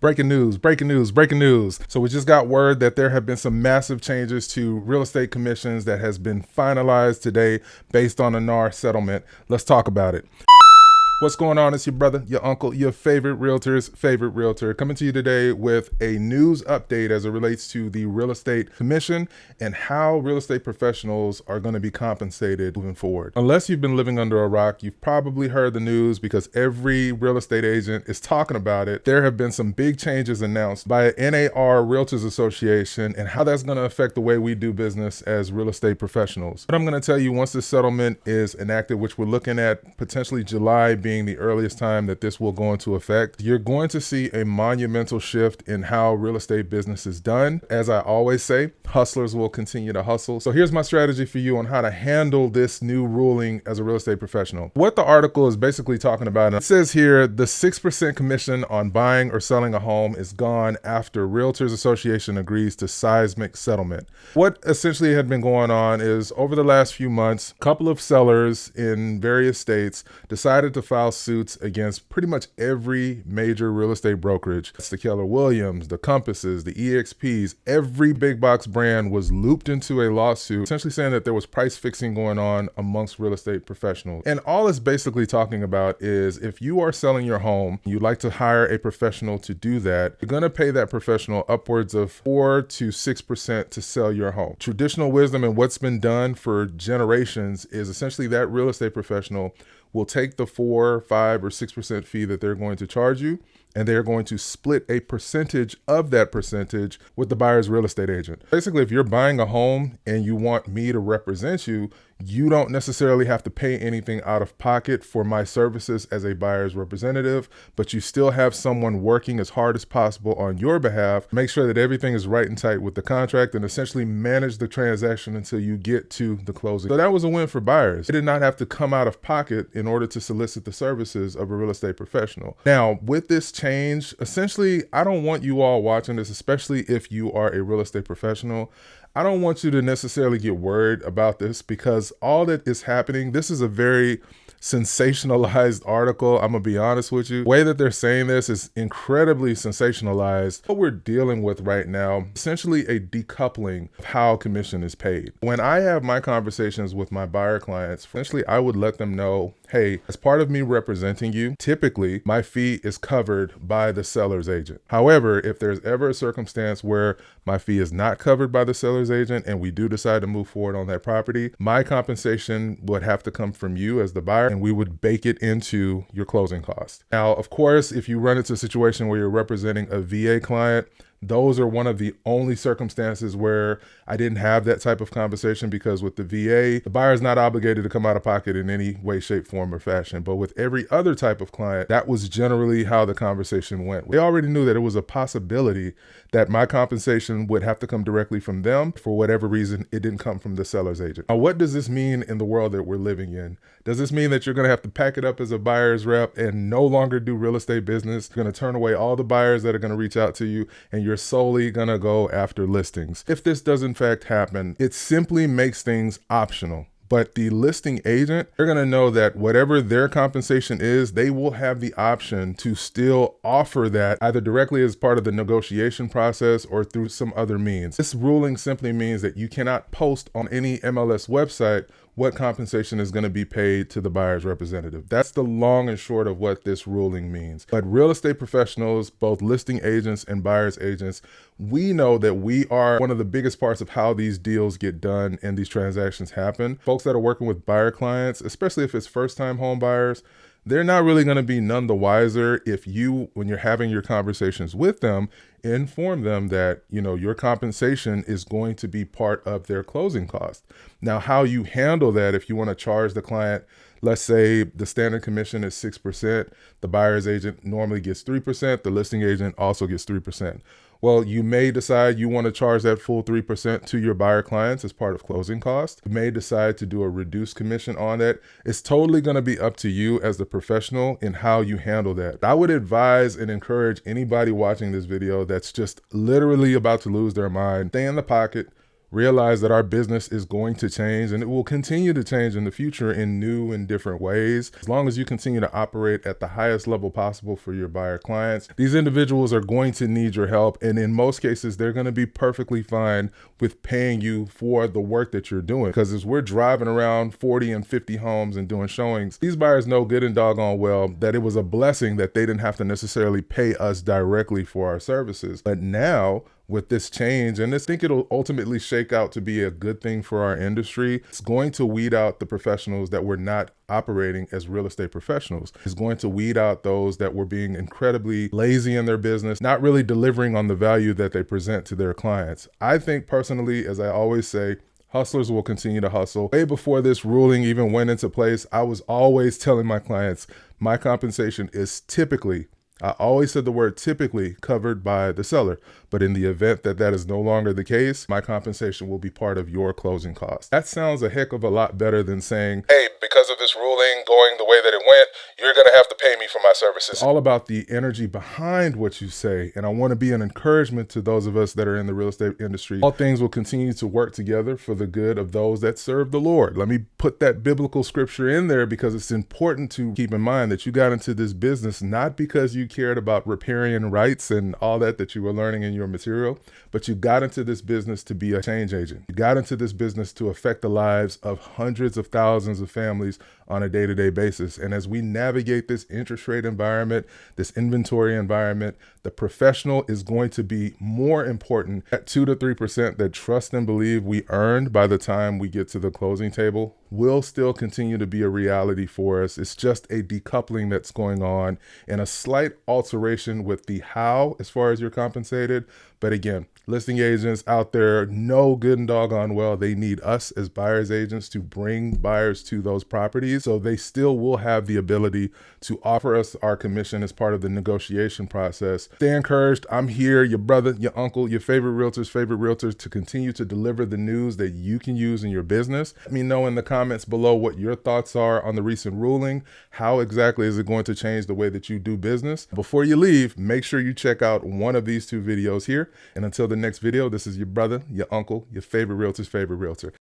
Breaking news, breaking news, breaking news. So we just got word that there have been some massive changes to real estate commissions that has been finalized today based on a NAR settlement. Let's talk about it. What's going on? It's your brother, your uncle, your favorite realtor's favorite realtor, coming to you today with a news update as it relates to the real estate commission and how real estate professionals are going to be compensated moving forward. Unless you've been living under a rock, you've probably heard the news because every real estate agent is talking about it. There have been some big changes announced by NAR Realtors Association and how that's going to affect the way we do business as real estate professionals. But I'm going to tell you, once this settlement is enacted, which we're looking at potentially July being the earliest time that this will go into effect, you're going to see a monumental shift in how real estate business is done. As I always say, hustlers will continue to hustle. So here's my strategy for you on how to handle this new ruling as a real estate professional. What the article is basically talking about, it says here, the 6% commission on buying or selling a home is gone after Realtors Association agrees to seismic settlement. What essentially had been going on is over the last few months, a couple of sellers in various states decided to file suits against pretty much every major real estate brokerage. It's the Keller Williams, the Compasses, the EXPs, every big box brand was looped into a lawsuit, essentially saying that there was price fixing going on amongst real estate professionals. And all it's basically talking about is if you are selling your home, you'd like to hire a professional to do that, you're going to pay that professional upwards of 4 to 6% to sell your home. Traditional wisdom and what's been done for generations is essentially that real estate professional will take the 4, 5, or 6% fee that they're going to charge you, and they're going to split a percentage of that percentage with the buyer's real estate agent. Basically, if you're buying a home and you want me to represent you, you don't necessarily have to pay anything out of pocket for my services as a buyer's representative, but you still have someone working as hard as possible on your behalf, make sure that everything is right and tight with the contract, and essentially manage the transaction until you get to the closing. So that was a win for buyers. They did not have to come out of pocket in order to solicit the services of a real estate professional. Now, with this change, essentially, I don't want you all watching this, especially if you are a real estate professional. I don't want you to necessarily get worried about this because all that is happening, this is a very sensationalized article. I'm gonna be honest with you. The way that they're saying this is incredibly sensationalized. What we're dealing with right now, essentially a decoupling of how commission is paid. When I have my conversations with my buyer clients, essentially I would let them know, hey, as part of me representing you, typically my fee is covered by the seller's agent. However, if there's ever a circumstance where my fee is not covered by the seller's agent and we do decide to move forward on that property, my compensation would have to come from you as the buyer, and we would bake it into your closing cost. Now, of course, if you run into a situation where you're representing a VA client, those are one of the only circumstances where I didn't have that type of conversation, because with the VA, the buyer is not obligated to come out of pocket in any way, shape, form, or fashion. But with every other type of client, that was generally how the conversation went. They already knew that it was a possibility that my compensation would have to come directly from them. For whatever reason, it didn't come from the seller's agent. Now, what does this mean in the world that we're living in? Does this mean that you're going to have to pack it up as a buyer's rep and no longer do real estate business? You're going to turn away all the buyers that are going to reach out to you, and you're solely going to go after listings? If this does in fact happen, it simply makes things optional. But the listing agent, they're going to know that whatever their compensation is, they will have the option to still offer that either directly as part of the negotiation process or through some other means. This ruling simply means that you cannot post on any MLS website what compensation is going to be paid to the buyer's representative. That's the long and short of what this ruling means. But real estate professionals, both listing agents and buyer's agents, we know that we are one of the biggest parts of how these deals get done and these transactions happen. Folks that are working with buyer clients, especially if it's first-time home buyers, they're not really going to be none the wiser if you, when you're having your conversations with them, inform them that, your compensation is going to be part of their closing cost. Now, how you handle that, if you want to charge the client, let's say the standard commission is 6%, the buyer's agent normally gets 3%, the listing agent also gets 3%. Well, you may decide you want to charge that full 3% to your buyer clients as part of closing cost. You may decide to do a reduced commission on that. It's totally going to be up to you as the professional in how you handle that. I would advise and encourage anybody watching this video that's just literally about to lose their mind, stay in the pocket, realize that our business is going to change and it will continue to change in the future in new and different ways. As long as you continue to operate at the highest level possible for your buyer clients, these individuals are going to need your help. And in most cases, they're going to be perfectly fine with paying you for the work that you're doing. Because as we're driving around 40 and 50 homes and doing showings, these buyers know good and doggone well that it was a blessing that they didn't have to necessarily pay us directly for our services. But now, with this change, and I think it'll ultimately shake out to be a good thing for our industry, it's going to weed out the professionals that were not operating as real estate professionals. It's going to weed out those that were being incredibly lazy in their business, not really delivering on the value that they present to their clients. I think personally, as I always say, hustlers will continue to hustle. Way before this ruling even went into place, I was always telling my clients, my compensation is typically, I always said the word typically, covered by the seller. But in the event that that is no longer the case, my compensation will be part of your closing costs. That sounds a heck of a lot better than saying, hey, because of this ruling going the way that it went, you're going to have to pay me for my services. It's all about the energy behind what you say. And I want to be an encouragement to those of us that are in the real estate industry. All things will continue to work together for the good of those that serve the Lord. Let me put that biblical scripture in there because it's important to keep in mind that you got into this business not because you cared about riparian rights and all that you were learning in your material, but you got into this business to be a change agent. You got into this business to affect the lives of hundreds of thousands of families on a day-to-day basis. And as we navigate this interest rate environment, this inventory environment, the professional is going to be more important. At 2 to 3% that trust and believe we earned by the time we get to the closing table will still continue to be a reality for us. It's just a decoupling that's going on and a slight alteration with the how as far as you're compensated. But again, listing agents out there know good and doggone well they need us as buyers agents to bring buyers to those properties. So they still will have the ability to offer us our commission as part of the negotiation process. Stay encouraged. I'm here, your brother, your uncle, your favorite realtors, to continue to deliver the news that you can use in your business. Let me know in the comments below what your thoughts are on the recent ruling. How exactly is it going to change the way that you do business? Before you leave, make sure you check out one of these two videos here. And until the next video, this is your brother, your uncle, your favorite realtor.